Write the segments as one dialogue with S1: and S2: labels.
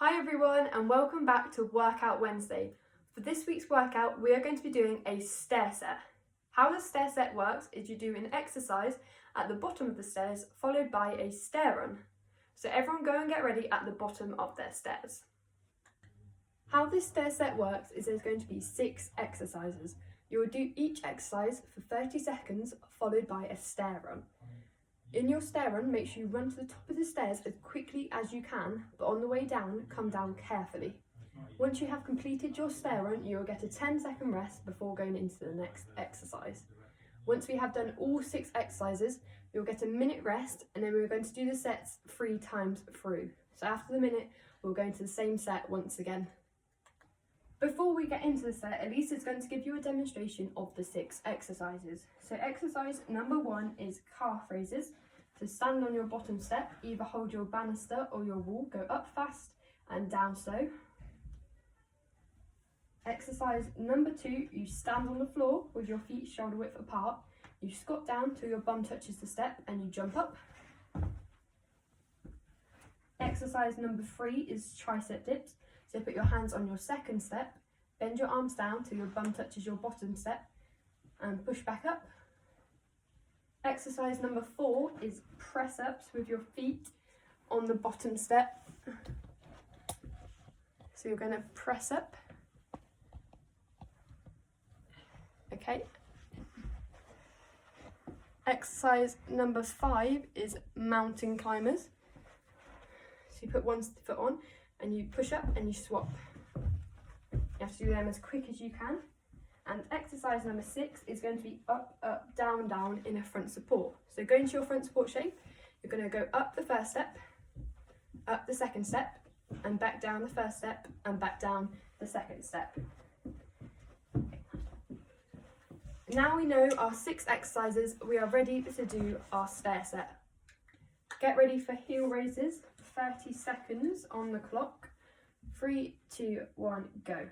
S1: Hi everyone and welcome back to Workout Wednesday. For this week's workout we are going to be doing a stair set. How the stair set works is you do an exercise at the bottom of the stairs followed by a stair run. So everyone go and get ready at the bottom of their stairs. How this stair set works is there's going to be 6 exercises. You will do each exercise for 30 seconds followed by a stair run. In your stair run, make sure you run to the top of the stairs as quickly as you can, but on the way down, come down carefully. Once you have completed your stair run, you will get a 10-second rest before going into the next exercise. Once we have done all 6 exercises, you'll get a minute rest, and then we're going to do the sets 3 times through. So after the minute, we'll go into the same set once again. Before we get into the set, Elise is going to give you a demonstration of the 6 exercises. So exercise number 1 is calf raises. So stand on your bottom step, either hold your banister or your wall, go up fast and down slow. Exercise number 2, you stand on the floor with your feet shoulder width apart. You squat down till your bum touches the step and you jump up. Exercise number 3 is tricep dips. So put your hands on your second step, bend your arms down till your bum touches your bottom step and push back up. Exercise number 4 is press ups with your feet on the bottom step. So you're going to press up. Okay. Exercise number 5 is mountain climbers. So you put one foot on and you push up and you swap. You have to do them as quick as you can. And exercise number 6 is going to be up, up, down, down in a front support. So go into your front support shape. You're going to go up the first step, up the second step, and back down the first step, and back down the second step. Now we know our 6 exercises, we are ready to do our stair set. Get ready for heel raises, 30 seconds on the clock. 3, 2, 1, go.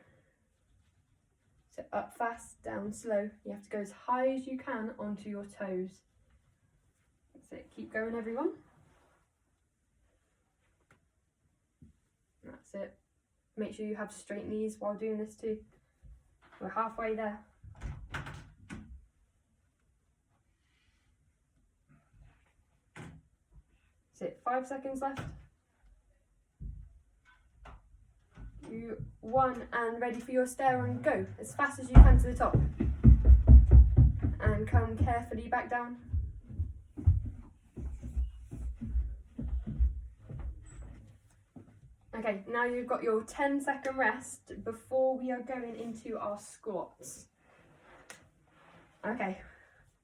S1: So up fast, down slow. You have to go as high as you can onto your toes. That's it, keep going everyone. That's it. Make sure you have straight knees while doing this too. We're halfway there. That's it, 5 seconds left. 2, 1, and ready for your stair run, go as fast as you can to the top and come carefully back down. Okay, now you've got your 10-second rest before we are going into our squats. Okay,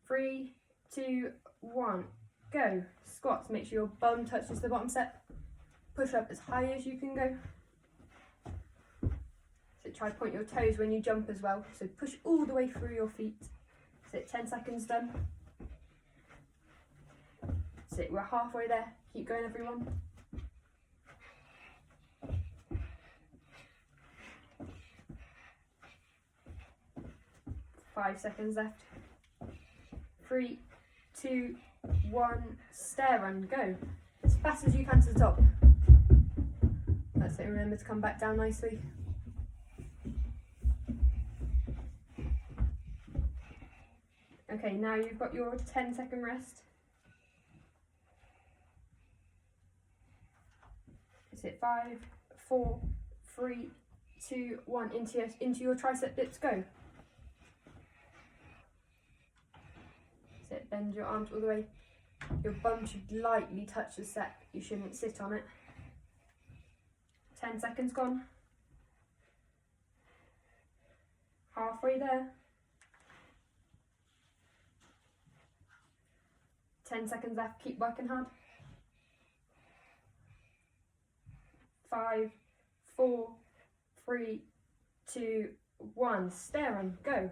S1: 3, 2, 1, go. Squats, make sure your bum touches the bottom step. Push up as high as you can go. So try to point your toes when you jump as well. So push all the way through your feet. So 10 seconds done. So we're halfway there. Keep going everyone. Five seconds left. 3, 2, 1, stair run, go. As fast as you can to the top. That's it, remember to come back down nicely. Okay, now you've got your 10-second rest. Is it 5, 4, 3, 2, 1, into your tricep dips, go. That's it, bend your arms all the way. Your bum should lightly touch the step, you shouldn't sit on it. 10 seconds gone. Halfway there. 10 seconds left, keep working hard. 5, 4, 3, 2, 1, stair run, go.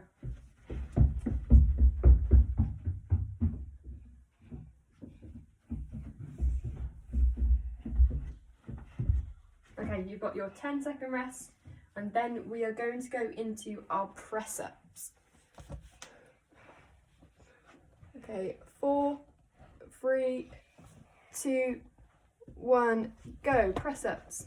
S1: Okay, you've got your 10-second rest, and then we are going to go into our press ups. Okay, 4, 3, 2, 1, go. Press ups.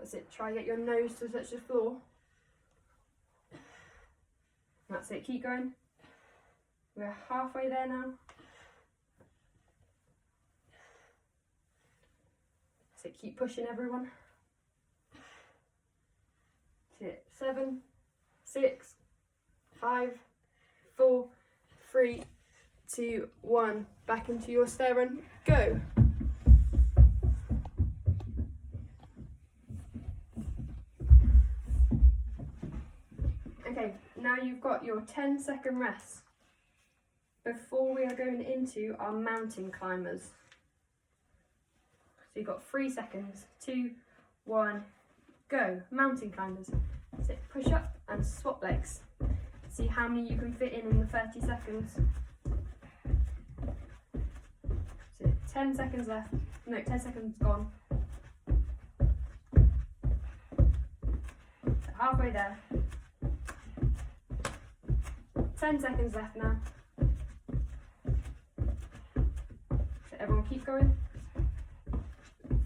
S1: That's it, try get your nose to touch the floor. That's it, keep going. We're halfway there now. That's it, keep pushing everyone. That's it, 7, 6, 5, 4, 3, 2, 1. Back into your stair run, go. Okay, now you've got your 10-second rest before we are going into our mountain climbers. So you've got 3 seconds, 2, 1, go. Mountain climbers. So push up and swap legs. See how many you can fit in the 30 seconds. So 10 seconds left. No, 10 seconds gone. So halfway there. 10 seconds left now. So everyone keep going.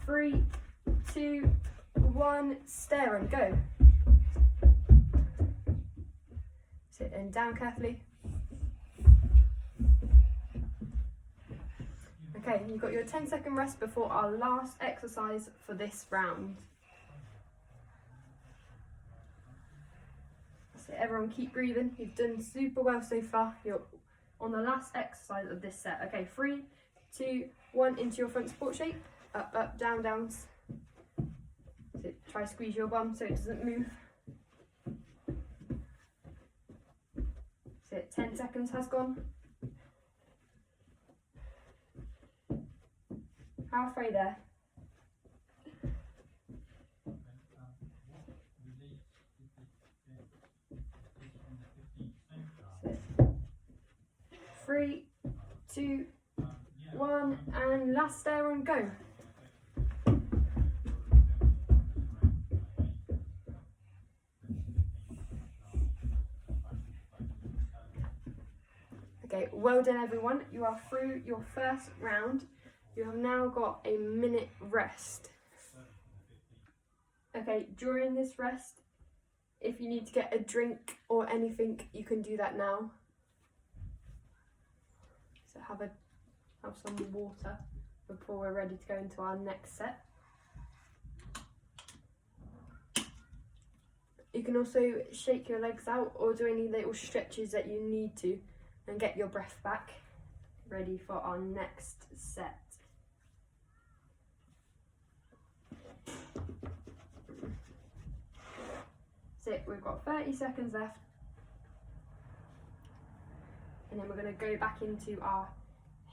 S1: 3, 2, 1, stair and go. Sit and down carefully. Okay, you've got your 10-second rest before our last exercise for this round. So everyone keep breathing. You've done super well so far. You're on the last exercise of this set. Okay, 3, 2, 1, into your front support shape. Up, up, down, downs. So try to squeeze your bum so it doesn't move. So 10 seconds has gone. Halfway there. So 3, 2, 1, and last stair and go. Okay, well done everyone. You are through your first round. You have now got a minute rest. Okay, during this rest, if you need to get a drink or anything, you can do that now. So have some water before we're ready to go into our next set. You can also shake your legs out or do any little stretches that you need to and get your breath back, ready for our next set. So we've got 30 seconds left, and then we're going to go back into our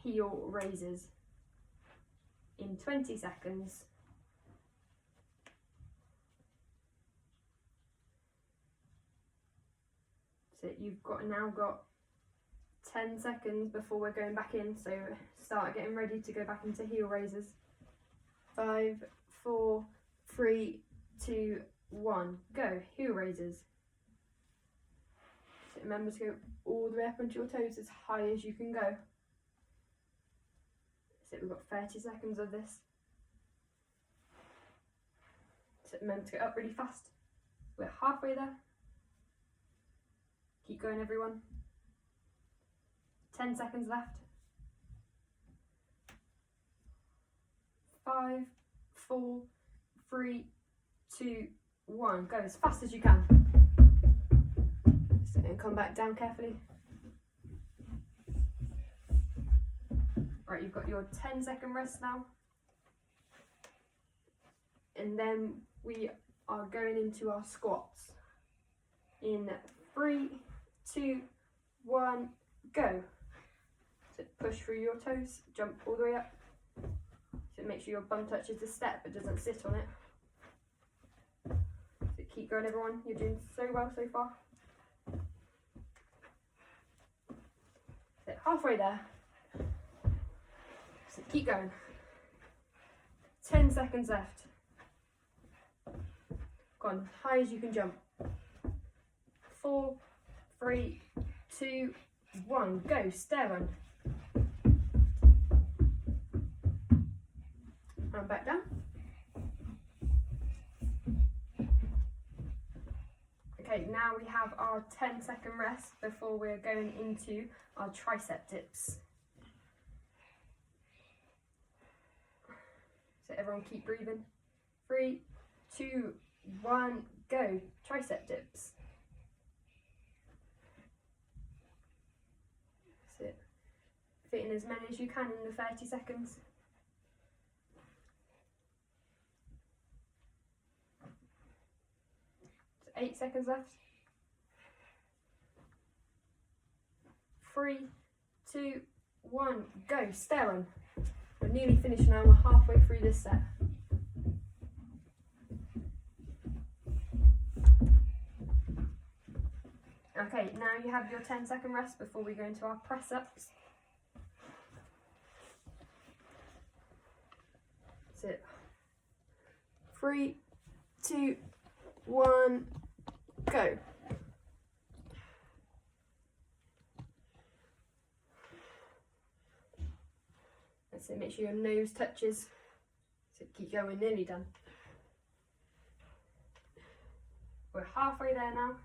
S1: heel raises in 20 seconds. So you've now got 10 seconds before we're going back in, so start getting ready to go back into heel raises. 5, 4, 3, 2, 1, go. Heel raises. So remember to go all the way up onto your toes as high as you can go. So we've got 30 seconds of this. So remember to go up really fast. We're halfway there. Keep going everyone. 10 seconds left. 5, 4, 3, 2, 1. Go as fast as you can. And come back down carefully. Right, you've got your 10-second rest now. And then we are going into our squats. In 3, 2, 1, go. So push through your toes, jump all the way up. So make sure your bum touches the step but doesn't sit on it. So keep going everyone, you're doing so well so far. So halfway there. So keep going. 10 seconds left. Go on, as high as you can jump. 4, 3, 2, 1, go, stair run. And back down. Okay, now we have our 10-second rest before we're going into our tricep dips. So everyone keep breathing. 3, 2, 1, go. Tricep dips. That's it. Fit in as many as you can in the 30 seconds. So 8 seconds left. 3, 2, 1, go. Stair on. We're nearly finished now, we're halfway through this set. Okay, now you have your 10-second rest before we go into our press-ups. That's it. 3, 2, 1, go. That's it, make sure your nose touches. So keep going, nearly done. We're halfway there now.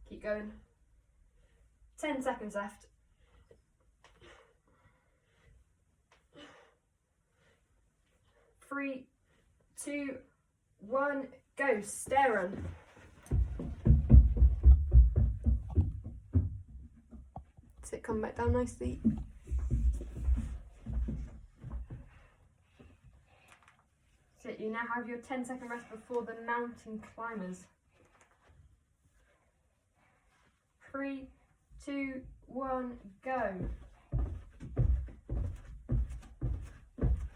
S1: Keep going. 10 seconds left. 3, 2, 1, go. Stair on. So come back down nicely. So you now have your 10-second rest before the mountain climbers. 3, 2, 1, go.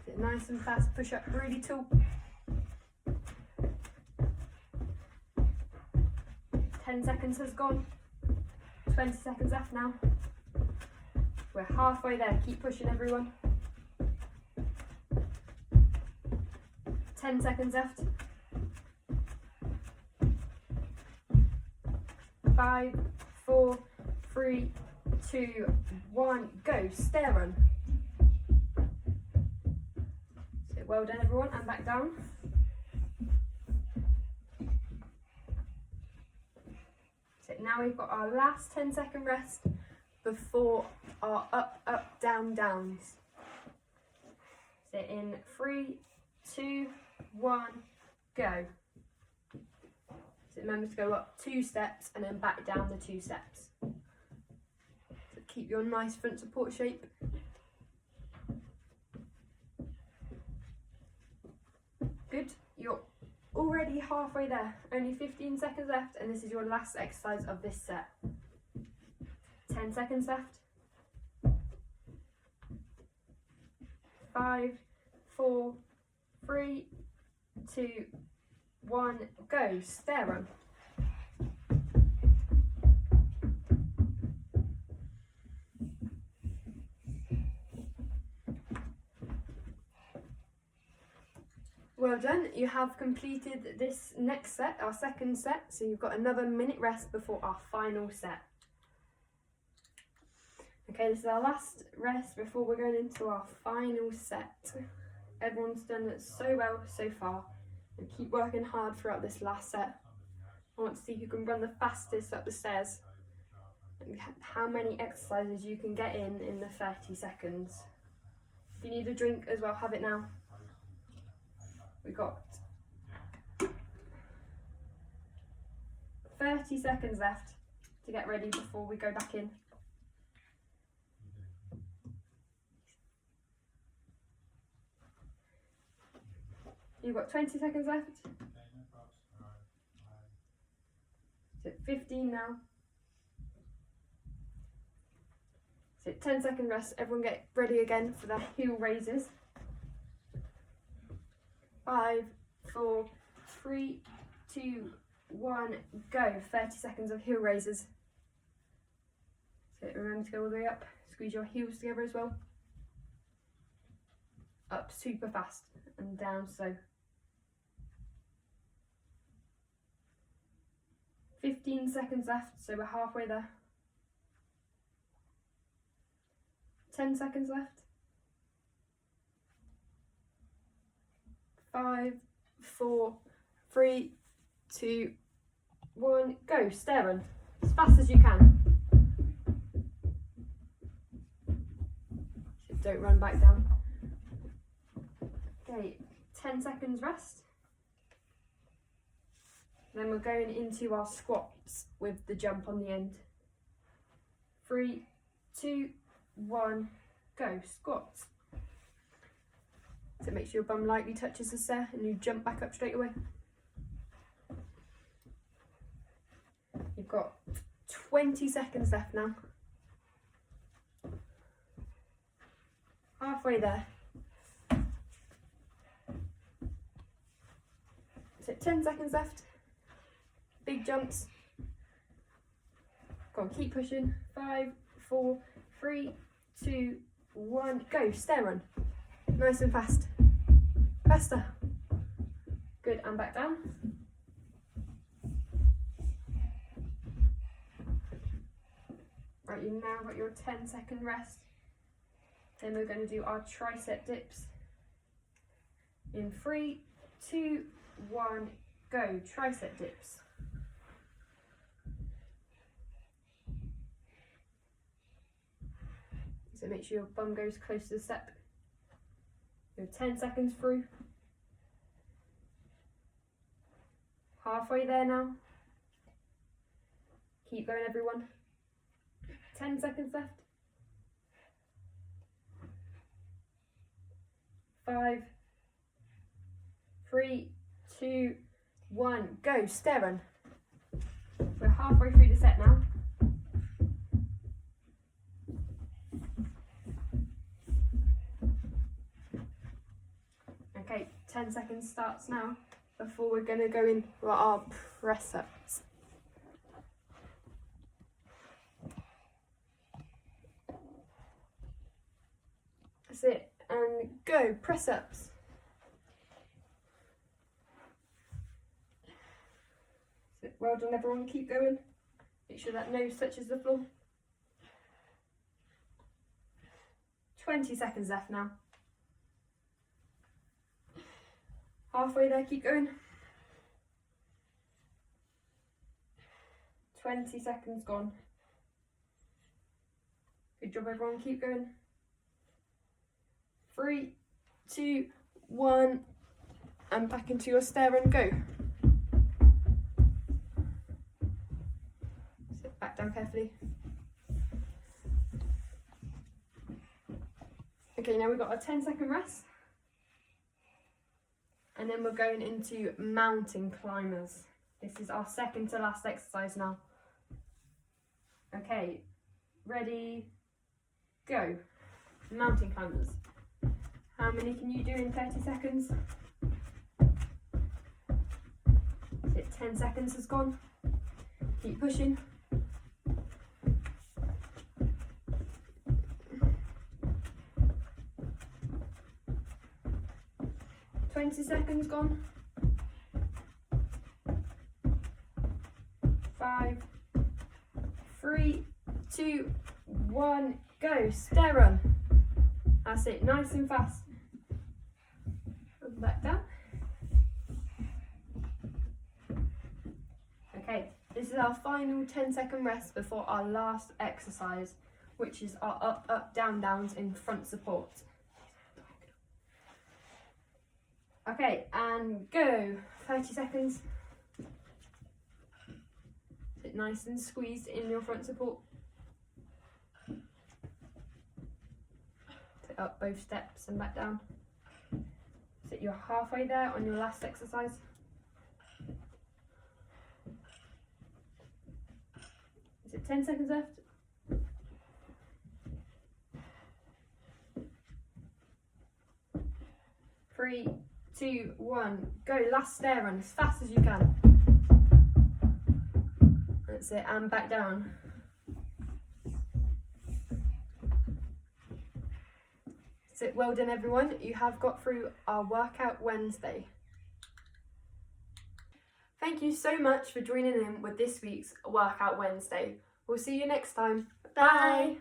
S1: Sit nice and fast, push up really tall. 10 seconds has gone. 20 seconds left now. We're halfway there, keep pushing everyone. 10 seconds left. 5, 4, 3, 2, 1, go. Stair run. So well done everyone, and back down. So now we've got our last 10-second rest before our up, up, down, downs. So in 3, 2, 1, go. So remember to go up 2 steps and then back down the 2 steps. So keep your nice front support shape. Good, you're already halfway there. Only 15 seconds left and this is your last exercise of this set. 10 seconds left. 5, 4, 3, 2, 1, go. Stair run. Well done, you have completed this next set, our second set, so you've got another minute rest before our final set. Okay, this is our last rest before we're going into our final set. Everyone's done it so well so far and keep working hard throughout this last set. I want to see who can run the fastest up the stairs and how many exercises you can get in the 30 seconds. If you need a drink as well, have it now. We've got 30 seconds left to get ready before we go back in. You've got 20 seconds left. So 15 now. So 10-second rest. Everyone get ready again for the heel raises. 5, 4, 3, 2, 1, go. 30 seconds of heel raises. So remember to go all the way up. Squeeze your heels together as well. Up super fast and down slow. 15 seconds left, so we're halfway there. 10 seconds left. 5, 4, 3, 2, 1, go. Stair run as fast as you can. Don't run back down. Okay, 10 seconds rest. Then we're going into our squats with the jump on the end. 3, 2, 1, go. Squats. So make sure your bum lightly touches the stair and you jump back up straight away. You've got 20 seconds left now. Halfway there. So 10 seconds left. Big jumps. Go on, keep pushing. 5, 4, 3, 2, 1, go. Stair run. Nice and fast. Faster. Good, and back down. Right, you've now got your 10-second rest. Then we're going to do our tricep dips. In 3, 2, 1, go. Tricep dips. So make sure your bum goes close to the step. You're 10 seconds through. Halfway there now. Keep going, everyone. 10 seconds left. 5, 3, 2, 1, go. Stair run. We're halfway through the set now. Okay, 10 seconds starts now before we're going to go in for our press ups. That's it, and go. Press ups. Well done, everyone. Keep going. Make sure that nose touches the floor. 20 seconds left now. Halfway there, keep going. 20 seconds gone. Good job, everyone. Keep going. 3, 2, 1, and back into your stair and go. Sit back down carefully. Okay, now we've got a 10-second rest. And then we're going into mountain climbers. This is our second to last exercise now. Okay, ready, go. Mountain climbers. How many can you do in 30 seconds? Is it 10 seconds has gone? Keep pushing. $20 seconds gone. 5, 3, 2, 1, go. Stair run. That's it, nice and fast. Back down. Okay, this is our final 10-second rest before our last exercise, which is our up, up, down, downs in front support. Okay, and go. 30 seconds. Sit nice and squeezed in your front support. Sit up both steps and back down. Sit you're halfway there on your last exercise. Is it 10 seconds left? Three, 2, 1, go. Last stair run as fast as you can. That's it, and back down. So well done, everyone. You have got through our Workout Wednesday. Thank you so much for joining in with this week's Workout Wednesday. We'll see you next time. Bye.